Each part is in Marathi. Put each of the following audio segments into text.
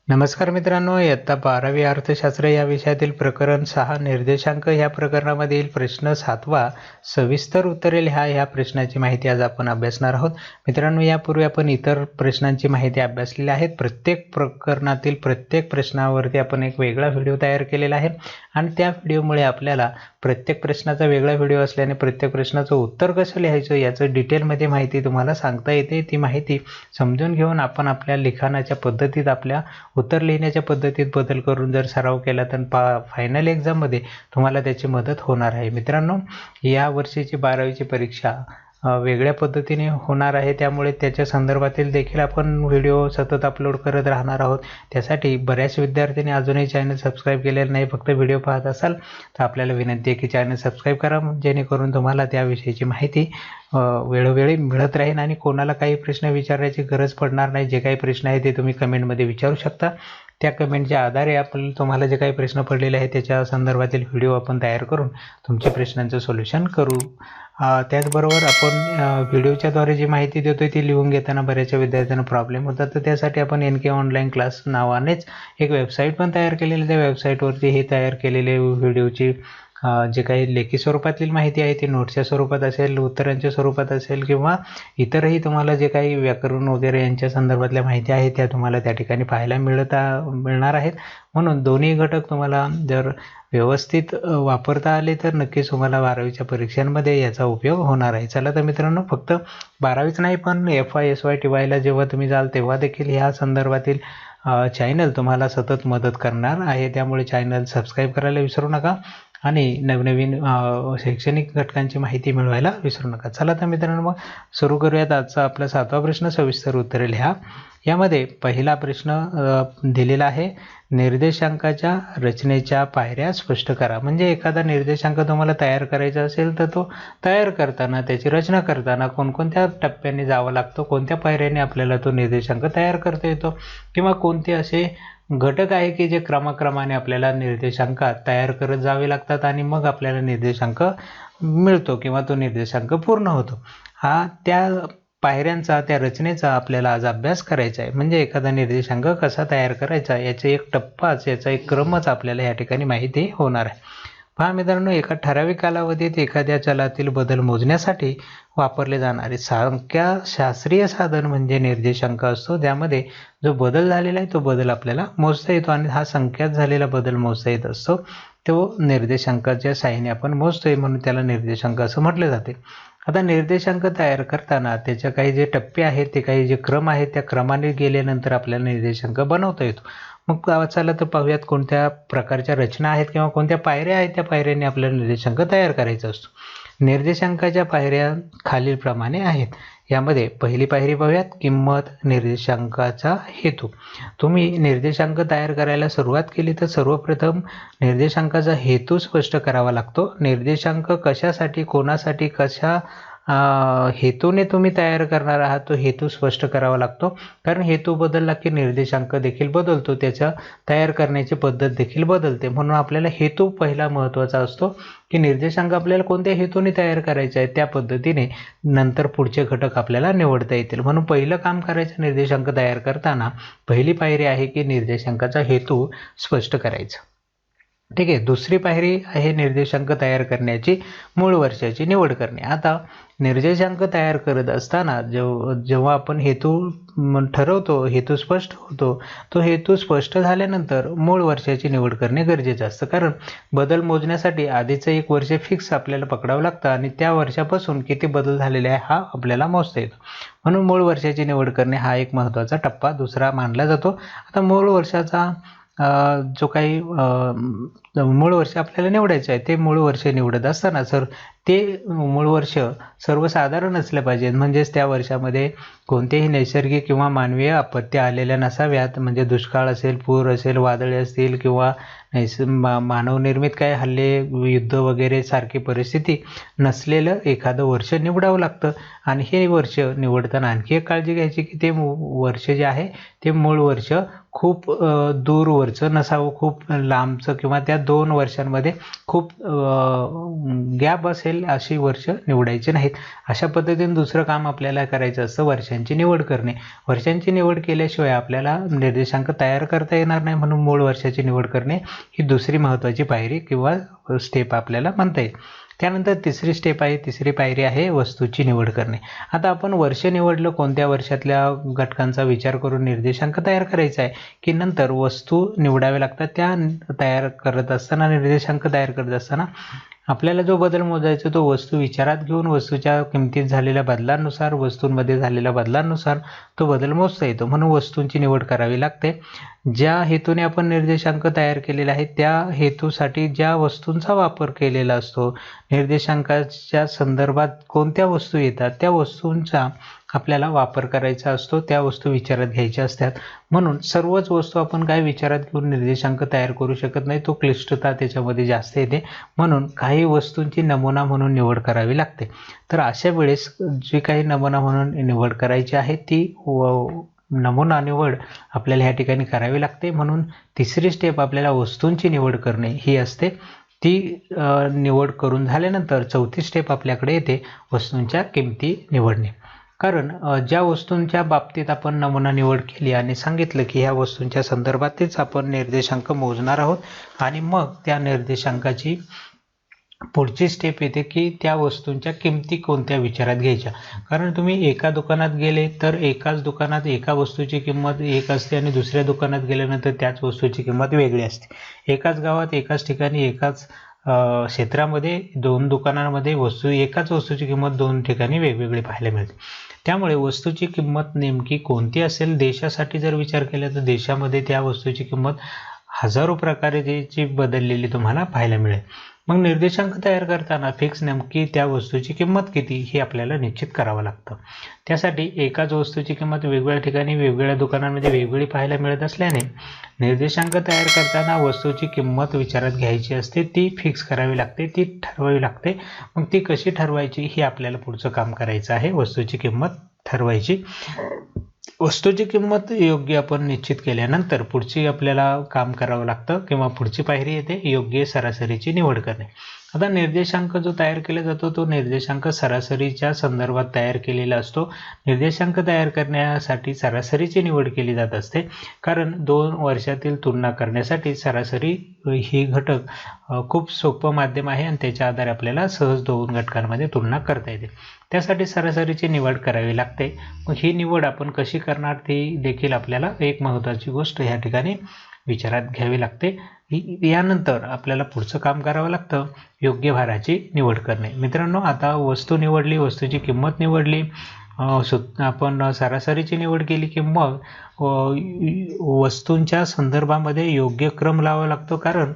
नमस्कार मित्रांनो, इयत्ता 12वी अर्थशास्त्र या विषयातील प्रकरण 6 निर्देशांक या प्रकरणामधील प्रश्न 7वा सविस्तर उत्तरे लिहा ह्या प्रश्नाची माहिती आज आपण अभ्यासणार आहोत. मित्रांनो, यापूर्वी आपण इतर प्रश्नांची माहिती अभ्यासलेली आहे. प्रत्येक प्रकरणातील प्रत्येक प्रश्नावरती आपण एक वेगळा व्हिडिओ तयार केलेला आहे आणि त्या व्हिडिओमुळे आपल्याला प्रत्येक प्रश्नाचा वेगळा व्हिडिओ असल्याने प्रत्येक प्रश्नाचं उत्तर कसं लिहायचं याचं डिटेलमध्ये माहिती तुम्हाला सांगता येते. ती माहिती समजून घेऊन आपण आपल्या लिखाणाच्या पद्धतीत आपल्या उत्तर लिहिण्याच्या पद्धतीत बदल करून जर सराव केला तर फायनल एक्झाममध्ये तुम्हाला त्याची मदत होणार आहे. मित्रांनो, या वर्षीची 12वीची परीक्षा वेगळ्या पद्धतीने होणार आहे, त्यामुळे त्याच्या संदर्भातील देखील आपण व्हिडिओ सतत अपलोड करत राहणार आहोत. त्यासाठी बऱ्याच विद्यार्थ्यांनी अजूनही चॅनल सबस्क्राईब केलेलं नाही, फक्त व्हिडिओ पाहत असाल तर आपल्याला विनंती आहे की चॅनल सबस्क्राईब करा, जेणेकरून तुम्हाला त्याविषयीची माहिती वेळोवेळी मिळत राहील आणि कोणाला काही प्रश्न विचारायची गरज पडणार नाही. जे काही प्रश्न आहे ते तुम्ही कमेंटमध्ये विचारू शकता. त्या कमेंटच्या आधारे आपण तुम्हाला जे काही प्रश्न पडलेले आहेत त्याच्या संदर्भातील व्हिडिओ आपण तयार करून तुमच्या प्रश्नांचं सोल्युशन करू. त्याचबरोबर आपण व्हिडिओच्याद्वारे जी माहिती देतोय ती लिहून घेताना बऱ्याचशा विद्यार्थ्यांना प्रॉब्लेम होतात, तर त्यासाठी आपण NK ऑनलाईन क्लास नावानेच एक वेबसाईट पण तयार केलेली. त्या वेबसाईटवरती ही तयार केलेले व्हिडिओची जे काही लेखी स्वरूपातील माहिती आहे ती नोट्सच्या स्वरूपात असेल, उत्तरांच्या स्वरूपात असेल किंवा इतरही तुम्हाला जे काही व्याकरण वगैरे यांच्या संदर्भातल्या माहिती आहे त्या तुम्हाला त्या ठिकाणी पाहायला मिळणार आहेत. म्हणून दोन्ही घटक तुम्हाला जर व्यवस्थित वापरता आले तर नक्कीच तुम्हाला 12वीच्या परीक्षांमध्ये याचा उपयोग होणार आहे. चला तर मित्रांनो, फक्त 12वीच नाही पण FY SY TYला जेव्हा तुम्ही जाल तेव्हा देखील ह्या संदर्भातील चॅनल तुम्हाला सतत मदत करणार आहे. त्यामुळे चॅनल सबस्क्राईब करायला विसरू नका आणि नवनवीन शैक्षणिक घटकांची माहिती मिळवायला विसरू नका. चला तर मित्रांनो, मग सुरू करूयात आजचा आपला 7वा प्रश्न सविस्तर उत्तरे लिहा. यामध्ये पहिला प्रश्न दिलेला आहे, निर्देशांकाच्या रचनेच्या पायऱ्या स्पष्ट करा. म्हणजे एखादा निर्देशांक तुम्हाला तयार करायचा असेल तर तो तयार करताना त्याची रचना करताना कोणकोणत्या टप्प्यांनी जावं लागतं, कोणत्या पायऱ्यांनी आपल्याला तो निर्देशांक तयार करता येतो किंवा कोणते असे घटक आहे की जे क्रमाक्रमाने आपल्याला निर्देशांकात तयार करत जावे लागतात आणि मग आपल्याला निर्देशांक मिळतो किंवा तो निर्देशांक पूर्ण होतो. हा त्या पायऱ्यांचा, त्या रचनेचा आपल्याला आज अभ्यास करायचा आहे. म्हणजे एखादा निर्देशांक कसा तयार करायचा याचा एक टप्पाच, याचा एक क्रमच आपल्याला या ठिकाणी माहिती होणार आहे. पहा मित्रांनो, एका ठराविक कालावधीत एखाद्या चलातील बदल मोजण्यासाठी वापरले जाणारे संख्याशास्त्रीय साधन म्हणजे निर्देशांक असतो. ज्यामध्ये जो बदल झालेला आहे तो बदल आपल्याला मोजता येतो आणि हा संख्यात झालेला बदल मोजता येत असतो. तो निर्देशांकाच्या साहाय्याने आपण मोजतोय, म्हणून त्याला निर्देशांक असं म्हटले जाते. आता निर्देशांक तयार करताना त्याच्या काही जे टप्पे आहेत, ते काही जे क्रम आहेत, त्या क्रमाने गेल्यानंतर आपल्याला निर्देशांक बनवता येतो. मग चला तर पाहूयात कोणत्या प्रकारच्या रचना आहेत किंवा कोणत्या पायऱ्या आहेत, त्या पायऱ्यांनी आपल्याला निर्देशांक तयार करायचा असतो. निर्देशांकाच्या पायऱ्या खालीलप्रमाणे आहेत. यामध्ये पहिली पायरी पाहूयात, किंमत निर्देशांकाचा हेतू. तुम्ही निर्देशांक तयार करायला सुरुवात केली तर सर्वप्रथम निर्देशांकाचा हेतू स्पष्ट करावा लागतो. निर्देशांक कशासाठी, कोणासाठी, कशा हेतूने तुम्ही तयार करणार आहात तो हेतू स्पष्ट करावा लागतो. कारण हेतू बदलला की निर्देशांक देखील बदलतो, त्याच्या तयार करण्याची पद्धत देखील बदलते. म्हणून आपल्याला हेतू पहिला महत्त्वाचा असतो की निर्देशांक आपल्याला कोणत्या हेतूने तयार करायचे आहे, त्या पद्धतीने नंतर पुढचे घटक आपल्याला निवडता येतील. म्हणून पहिलं काम करायचं निर्देशांक तयार करताना पहिली पायरी आहे की निर्देशांकाचा हेतू स्पष्ट करायचा. ठीक आहे. दुसरी पायरी आहे निर्देशांक तयार करण्याची मूळ वर्षाची निवड करणे. आता निर्देशांक तयार करत असताना जेव्हा आपण हेतू ठरवतो, हेतू स्पष्ट होतो, तो हेतू स्पष्ट झाल्यानंतर मूळ वर्षाची निवड करणे गरजेचं असतं. कारण बदल मोजण्यासाठी आधीचं एक वर्ष फिक्स आपल्याला पकडावं लागतं आणि त्या वर्षापासून किती बदल झालेले आहे हा आपल्याला मोजता येतो. म्हणून मूळ वर्षाची निवड करणे हा एक महत्त्वाचा टप्पा दुसरा मानला जातो. आता मूळ वर्षाचा जो काही मूळ वर्ष आपल्याला निवडायचं आहे ते मूळ वर्ष निवडत असताना ते मूळ वर्ष सर्वसाधारण असलं पाहिजे. म्हणजेच त्या वर्षामध्ये कोणतेही नैसर्गिक किंवा मानवीय आपत्ती आलेल्या नसाव्यात. म्हणजे दुष्काळ असेल, पूर असेल, वादळे असतील किंवा मानवनिर्मित काय हल्ले, युद्ध वगैरे सारखी परिस्थिती नसलेलं एखादं वर्ष निवडावं लागतं. आणि हे वर्ष निवडताना आणखी एक काळजी घ्यायची की ते वर्ष जे आहे ते मूळ वर्ष खूप दूरवरचं नसावं, खूप लांबचं, किंवा त्या 2 वर्षांमध्ये खूप गॅप असेल अशी वर्ष निवडायची नाहीत. अशा पद्धतीने दुसरं काम आपल्याला करायचं असतं, वर्षांची निवड करणे. वर्षांची निवड केल्याशिवाय आपल्याला निर्देशांक तयार करता येणार नाही, म्हणून मूळ वर्षाची निवड करणे ही दुसरी महत्त्वाची पायरी किंवा स्टेप आपल्याला म्हणता येईल. त्यानंतर तिसरी पायरी आहे वस्तूची निवड करणे. आता आपण वर्ष निवडलं, कोणत्या वर्षातल्या घटकांचा विचार करून निर्देशांक तयार करायचा आहे, की नंतर वस्तू निवडाव्या लागतात. त्या तयार करत असताना, निर्देशांक तयार करत असताना आपल्याला जो बदल मोजायचा तो वस्तू विचारात घेऊन वस्तूच्या किमतीत झालेल्या बदलांनुसार, वस्तूंमध्ये झालेल्या बदलांनुसार तो बदल मोजता येतो. म्हणून वस्तूंची निवड करावी लागते. ज्या हेतूने आपण निर्देशांक तयार केलेले आहेत त्या हेतूसाठी ज्या वस्तूंचा वापर केलेला असतो, निर्देशांकाच्या संदर्भात कोणत्या वस्तू येतात त्या वस्तूंचा आपल्याला वापर करायचा असतो, त्या वस्तू विचारात घ्यायच्या असतात. म्हणून सर्वच वस्तू आपण काय विचारात घेऊन निर्देशांक तयार करू शकत नाही, तो क्लिष्टता त्याच्यामध्ये जास्त येते. म्हणून काही वस्तूंची नमुना म्हणून निवड करावी लागते. तर अशा वेळेस जी काही नमुना म्हणून निवड करायची आहे ती नमुना निवड आपल्याला ह्या ठिकाणी करावी लागते. म्हणून तिसरी स्टेप आपल्याला वस्तूंची निवड करणे ही असते. ती निवड करून झाल्यानंतर चौथी स्टेप आपल्याकडे येते, वस्तूंच्या किमती निवडणे. कारण ज्या वस्तूंच्या बाबतीत आपण नमुना निवड केली आणि सांगितलं की ह्या वस्तूंच्या संदर्भातच आपण निर्देशांक मोजणार आहोत आणि मग त्या निर्देशांकाची पुढची स्टेप येते की त्या वस्तूंच्या किमती कोणत्या विचारात घ्यायच्या. कारण तुम्ही एका दुकानात गेले तर एकाच दुकानात एका वस्तूची किंमत एक असते आणि दुसऱ्या दुकानात गेल्यानंतर त्याच वस्तूची किंमत वेगळी असते. एकाच गावात एकाच ठिकाणी एकाच क्षेत्रामध्ये 2 दुकानांमध्ये एकाच वस्तूची किंमत 2 ठिकाणी वेगवेगळी पाहायला मिळते. त्यामुळे वस्तूची किंमत नेमकी कोणती असेल, देशासाठी जर विचार केला तर देशामध्ये त्या वस्तूची किंमत हजारो प्रकारे त्याची बदललेली तुम्हाला पाहायला मिळेल. मग निर्देशांक तयार करताना फिक्स नेमकी त्या वस्तूची किंमत किती हे आपल्याला निश्चित करावं लागतं. त्यासाठी एकाच वस्तूची किंमत वेगवेगळ्या ठिकाणी वेगवेगळ्या दुकानांमध्ये वेगवेगळी पाहायला मिळत असल्याने निर्देशांक तयार करताना वस्तूची किंमत विचारात घ्यायची असते, ती फिक्स करावी लागते, ती ठरवावी लागते. मग ती कशी ठरवायची हे आपल्याला पुढचं काम करायचं आहे, वस्तूची किंमत ठरवायची. वस्तूची किंमत योग्य आपण निश्चित केल्यानंतर पुढची आपल्याला काम करावं लागतं किंवा पुढची पायरी येते योग्य सरासरीची निवड करणे. आता निर्देशांक जो तयार केला जातो तो निर्देशांक सरासरीच्या संदर्भात तयार केलेला असतो. निर्देशांक तयार करण्यासाठी सरासरीची निवड केली जात असते, कारण 2 वर्षातील तुलना करण्यासाठी सरासरी ही घटक खूप सोपं माध्यम आहे आणि त्याच्या आधारे आपल्याला सहज 2 घटकांमध्ये तुलना करता येते. त्यासाठी सरासरीची निवड करावी लागते. मग ही निवड आपण कशी करणार ती देखील आपल्याला एक महत्त्वाची गोष्ट या ठिकाणी विचारात घ्यावी लागते. यानंतर आपल्याला पुढचं काम करावं लागतं, योग्य भाराची निवड करणे. मित्रांनो, आता वस्तू निवडली, वस्तूची किंमत निवडली, आपण सरासरीची निवड केली की मग वस्तूंच्या संदर्भामध्ये योग्य क्रम लावावा लागतो. कारण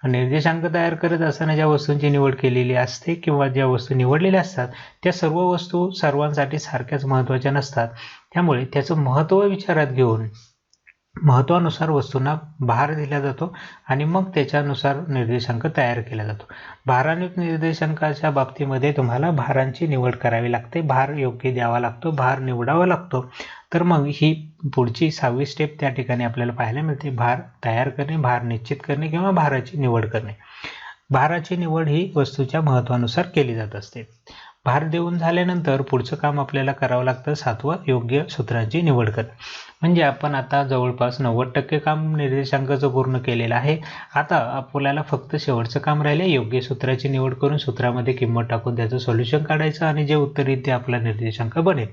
निर्देशांक तयार करत असताना ज्या वस्तूंची निवड केलेली असते किंवा ज्या वस्तू निवडलेल्या असतात त्या सर्व वस्तू सर्वांसाठी सारख्याच महत्त्वाच्या नसतात. त्यामुळे त्याचं महत्त्व विचारात घेऊन महत्त्वानुसार वस्तूंना भार दिला जातो आणि मग त्याच्यानुसार निर्देशांक तयार केला जातो. भारान्वित निर्देशांकाच्या बाबतीमध्ये तुम्हाला भारांची निवड करावी लागते, भार योग्य द्यावा लागतो, भार निवडावा लागतो. तर मग ही पुढची 6वी स्टेप त्या ठिकाणी आपल्याला पाहायला मिळते, भार तयार करणे, भार निश्चित करणे किंवा भाराची निवड करणे. भाराची निवड ही वस्तूच्या महत्त्वानुसार केली जात असते. भार देऊन झाल्यानंतर पुढचं काम आपल्याला करावं लागतं, 7वं योग्य सूत्रांची निवड करणे. म्हणजे आपण आता जवळपास 90% काम निर्देशांकाचं पूर्ण केलेलं आहे. आता आपल्याला फक्त शेवटचं काम राहिले, योग्य सूत्राची निवड करून सूत्रामध्ये किंमत टाकून त्याचं सोल्युशन काढायचं आणि जे उत्तर येईल ते आपला निर्देशांक बनेल.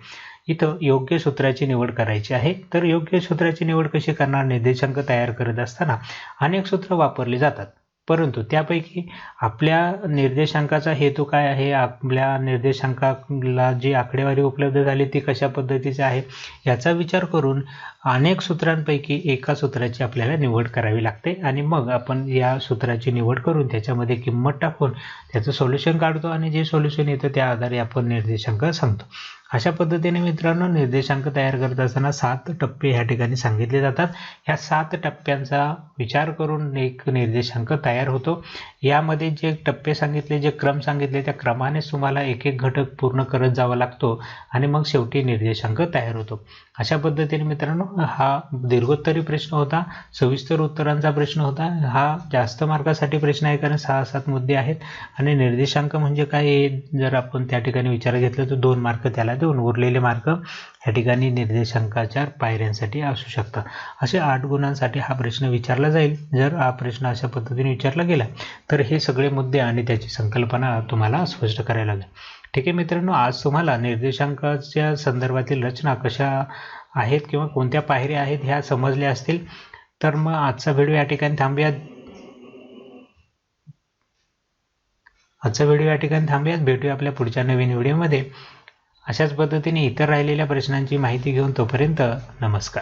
इथं योग्य सूत्राची निवड करायची आहे. तर योग्य सूत्राची निवड कशी करणार? निर्देशांक तयार करत असताना अनेक सूत्र वापरली जातात, परंतु त्यापैकी आपल्या निर्देशांकाचा हेतू काय आहे, आपल्या निर्देशांकाला जी आकडेवारी उपलब्ध झाली ती कशा पद्धतीची आहे याचा विचार करून अनेक सूत्रांपैकी एका सूत्राची आपल्याला निवड करावी लागते आणि मग आपण या सूत्राची निवड करून त्याच्यामध्ये किंमत टाकून त्याचं सोल्युशन काढतो आणि जे सोल्युशन येतं त्या आधारे आपण निर्देशांक सांगतो. अशा पद्धतीने मित्रांनो निर्देशांक तयार करत असताना 7 टप्पे ह्या ठिकाणी सांगितले जातात। ह्या 7 टप्प्यांचा विचार करून एक निर्देशांक तयार होतो। यामध्ये जे टप्पे सांगितले, जे क्रम सांगितले, त्या क्रमानेच तुम्हाला एक एक घटक पूर्ण करत जावा लागतो आणि मग शेवटी निर्देशांक तयार होतो। अशा पद्धतीने मित्रांनो हा दीर्घोत्तरी प्रश्न होता, सविस्तर उत्तरांचा प्रश्न होता। हा जास्त मार्कासाठी प्रश्न आहे कारण 6-7 मुद्दे आहेत आणि निर्देशांक म्हणजे काय, जर आपण त्या ठिकाणी विचार घेतलं तर 2 मार्क त्याला देऊन उरलेले मार्क या ठिकाणी निर्देशांकाच्या पायऱ्यांसाठी असू शकतात। असे 8 गुणांसाठी हा प्रश्न विचारला जाईल। जर हा प्रश्न अशा पद्धतीने विचारला गेला तर हे सगळे मुद्दे आणि त्याची संकल्पना तुम्हाला स्पष्ट करायला लागेल। ठीक आहे मित्रांनो, आज तुम्हाला निर्देशांकाच्या संदर्भातील रचना कशा आहेत किंवा कोणत्या पायऱ्या आहेत ह्या समजल्या असतील। तर मग आजचा व्हिडिओ या ठिकाणी थांबूयात। भेटूया आपल्या पुढच्या नवीन व्हिडिओमध्ये। अशाच पद्धतीने इतर राहिलेल्या प्रश्नांची माहिती घेऊन, तोपर्यंत नमस्कार।